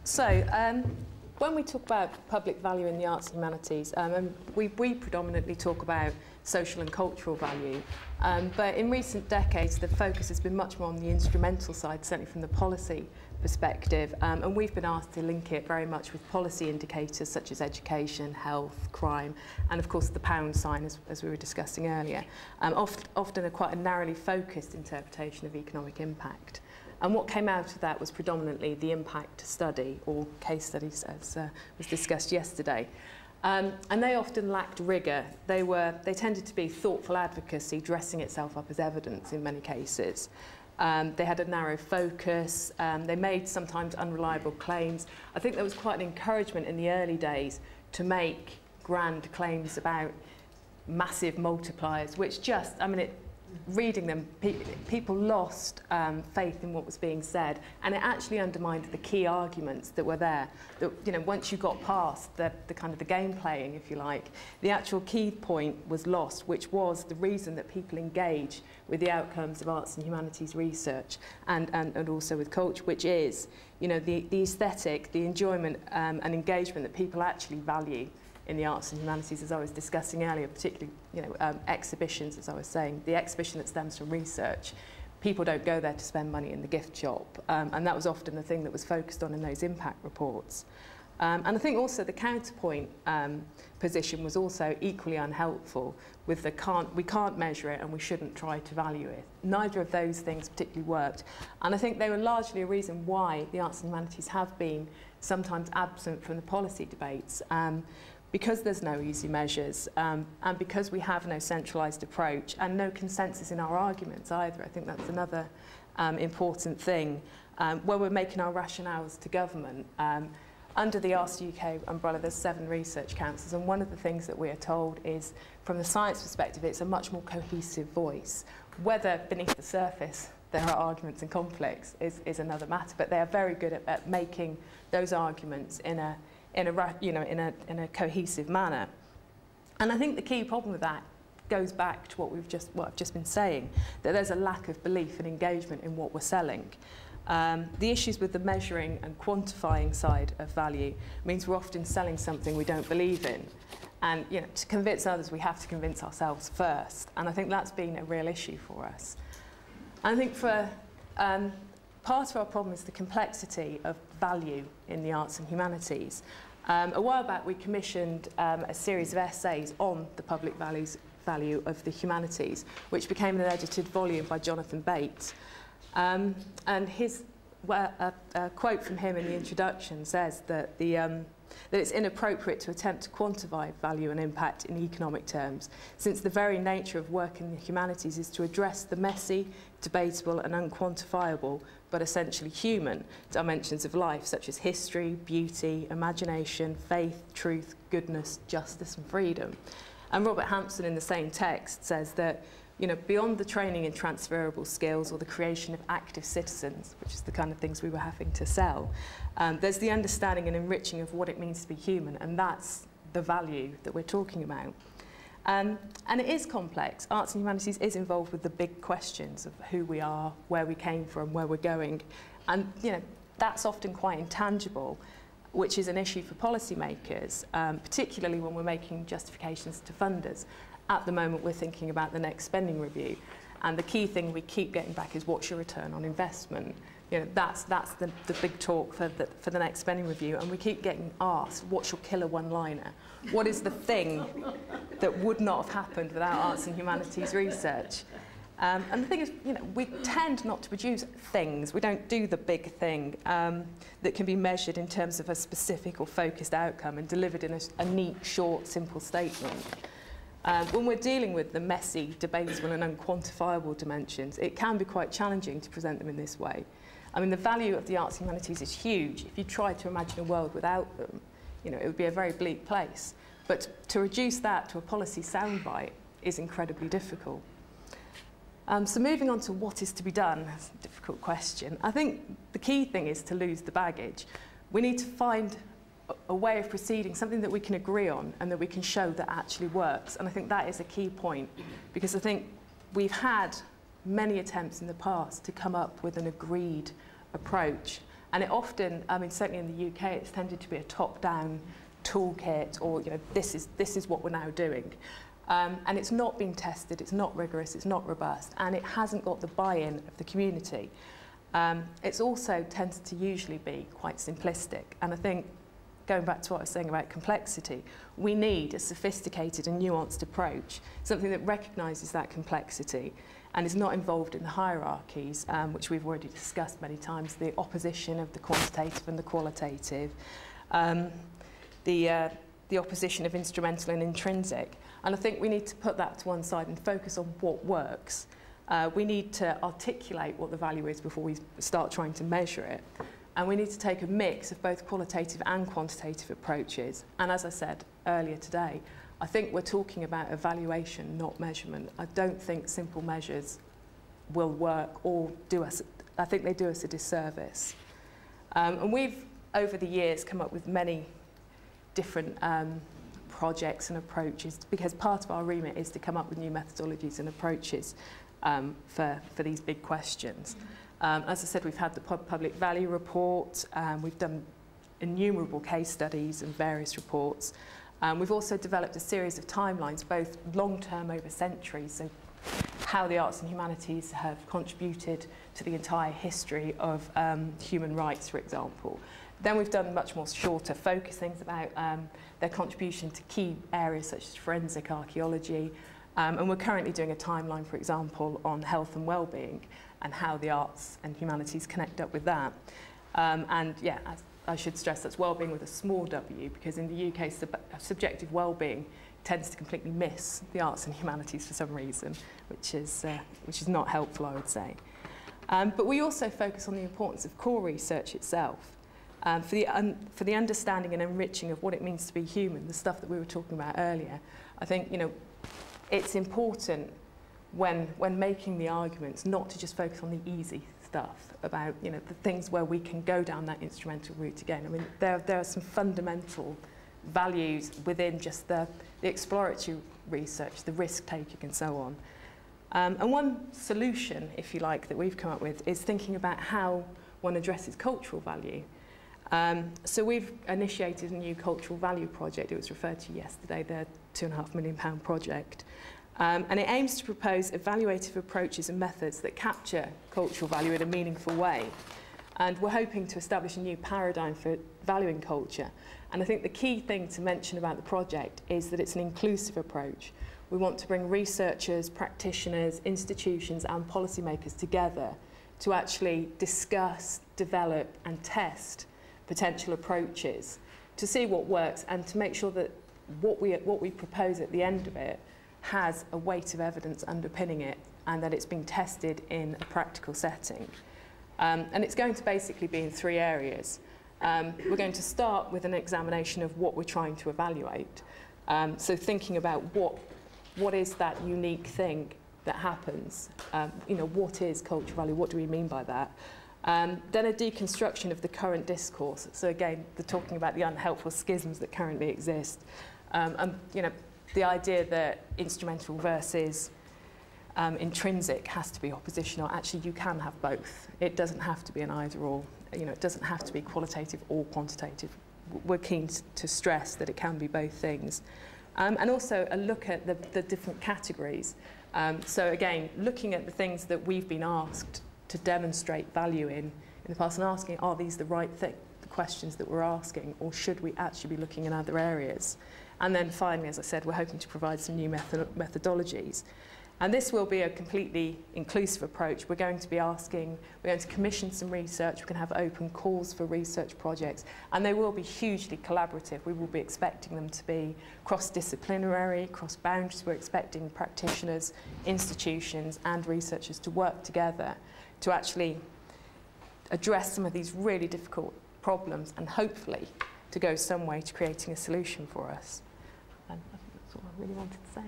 When we talk about public value in the arts and humanities, and we predominantly talk about social and cultural value, but in recent decades the focus has been much more on the instrumental side, certainly from the policy perspective, and we've been asked to link it very much with policy indicators such as education, health, crime, and of course the pound sign, as we were discussing earlier, often quite a narrowly focused interpretation of economic impact. And what came out of that was predominantly the impact study, or case studies, as was discussed yesterday. And they often lacked rigour. They tended to be thoughtful advocacy, dressing itself up as evidence in many cases. They had a narrow focus. They made sometimes unreliable claims. I think there was quite an encouragement in the early days to make grand claims about massive multipliers, which just, I mean, reading them, people lost faith in what was being said, and it actually undermined the key arguments that were there. That, you know, once you got past the kind of the game playing, if you like, the actual key point was lost, which was the reason that people engage with the outcomes of arts and humanities research, and also with culture, which is, you know, the aesthetic, the enjoyment and engagement that people actually value in the arts and humanities, as I was discussing earlier, particularly, you know, exhibitions, as I was saying, the exhibition that stems from research. People don't go there to spend money in the gift shop, and that was often the thing that was focused on in those impact reports. And I think also the counterpoint position was also equally unhelpful with the we can't measure it and we shouldn't try to value it. Neither of those things particularly worked. And I think they were largely a reason why the arts and humanities have been sometimes absent from the policy debates. Because there's no easy measures, and because we have no centralised approach and no consensus in our arguments either. I think that's another important thing. Where we're making our rationales to government, under the RCUK umbrella, there's 7 research councils, and one of the things that we are told is, from the science perspective, it's a much more cohesive voice. Whether beneath the surface there are arguments and conflicts is another matter, but they are very good at making those arguments in a cohesive manner. And I think the key problem with that goes back to what I've just been saying, that there's a lack of belief and engagement in what we're selling. The issues with the measuring and quantifying side of value means we're often selling something we don't believe in. And, you know, to convince others, we have to convince ourselves first. And I think that's been a real issue for us. And I think for part of our problem is the complexity of value in the arts and humanities. A while back we commissioned a series of essays on the public value of the humanities, which became an edited volume by Jonathan Bates. And a quote from him in the introduction says that that it's inappropriate to attempt to quantify value and impact in economic terms, since the very nature of work in the humanities is to address the messy, debatable and unquantifiable, but essentially human dimensions of life, such as history, beauty, imagination, faith, truth, goodness, justice and freedom. And Robert Hampson in the same text says that, you know, beyond the training in transferable skills or the creation of active citizens, which is the kind of things we were having to sell, there's the understanding and enriching of what it means to be human, and that's the value that we're talking about. And it is complex. Arts and humanities is involved with the big questions of who we are, where we came from, where we're going, and, you know, that's often quite intangible, which is an issue for policymakers, particularly when we're making justifications to funders. At the moment, we're thinking about the next spending review, and the key thing we keep getting back is what's your return on investment. You know, that's the big talk for the next spending review, and we keep getting asked, what's your killer one-liner? What is the thing that would not have happened without arts and humanities research? And the thing is, you know, we tend not to produce things. We don't do the big thing that can be measured in terms of a specific or focused outcome and delivered in a neat, short, simple statement. When we're dealing with the messy, debatable and unquantifiable dimensions, it can be quite challenging to present them in this way. I mean, the value of the arts and humanities is huge. If you try to imagine a world without them, you know, it would be a very bleak place. But to reduce that to a policy soundbite is incredibly difficult. So moving on to what is to be done, that's a difficult question. I think the key thing is to lose the baggage. We need to find a way of proceeding, something that we can agree on and that we can show that actually works. And I think that is a key point, because I think we've had many attempts in the past to come up with an agreed approach, And it often, I mean, certainly in the UK, it's tended to be a top-down toolkit, or, you know, this is what we're now doing. And it's not been tested, it's not rigorous, it's not robust, and it hasn't got the buy-in of the community. It's also tends to usually be quite simplistic. And I think, going back to what I was saying about complexity, we need a sophisticated and nuanced approach, something that recognises that complexity and is not involved in the hierarchies, which we've already discussed many times, the opposition of the quantitative and the qualitative, the opposition of instrumental and intrinsic. And I think we need to put that to one side and focus on what works. We need to articulate what the value is before we start trying to measure it. And we need to take a mix of both qualitative and quantitative approaches. And as I said earlier today, I think we're talking about evaluation, not measurement. I don't think simple measures will work or do us, I think they do us a disservice. And we've, over the years, come up with many different projects and approaches, because part of our remit is to come up with new methodologies and approaches for these big questions. As I said, we've had the Public Value report, we've done innumerable case studies and various reports. We've also developed a series of timelines, both long-term over centuries, so how the arts and humanities have contributed to the entire history of human rights, for example. Then we've done much more shorter focus things about their contribution to key areas such as forensic archaeology. And we're currently doing a timeline, for example, on health and well-being and how the arts and humanities connect up with that. And yeah, I should stress that's well-being with a small w, because in the UK, subjective well-being tends to completely miss the arts and humanities for some reason, which is not helpful, I would say. But we also focus on the importance of core research itself, for the understanding and enriching of what it means to be human, the stuff that we were talking about earlier. I think, you know, it's important when making the arguments not to just focus on the easy stuff about, you know, the things where we can go down that instrumental route again. I mean, there are some fundamental values within just the exploratory research, the risk-taking and so on. And one solution, if you like, that we've come up with is thinking about how one addresses cultural value. So we've initiated a new cultural value project. It was referred to yesterday, the £2.5 million project. And it aims to propose evaluative approaches and methods that capture cultural value in a meaningful way. And we're hoping to establish a new paradigm for valuing culture. And I think the key thing to mention about the project is that it's an inclusive approach. We want to bring researchers, practitioners, institutions and policymakers together to actually discuss, develop and test potential approaches to see what works and to make sure that what we propose at the end of it has a weight of evidence underpinning it and that it's being tested in a practical setting. And it's going to basically be in three areas. We're going to start with an examination of what we're trying to evaluate. So thinking about what is that unique thing that happens? You know, what is cultural value? What do we mean by that? Then a deconstruction of the current discourse. So again, they're talking about the unhelpful schisms that currently exist. And you know, the idea that instrumental versus intrinsic has to be oppositional. Actually, you can have both. It doesn't have to be an either-or. You know, it doesn't have to be qualitative or quantitative. We're keen to stress that it can be both things. And also a look at the different categories. So again, looking at the things that we've been asked to demonstrate value in the past and asking, are these the right thing, the questions that we're asking, or should we actually be looking in other areas? And then finally, as I said, we're hoping to provide some new methodologies. And this will be a completely inclusive approach. We're going to commission some research, we're going to have open calls for research projects, and they will be hugely collaborative. We will be expecting them to be cross-disciplinary, cross-boundaries. We're expecting practitioners, institutions and researchers to work together to actually address some of these really difficult problems and hopefully to go some way to creating a solution for us. And I think that's all I really wanted to say.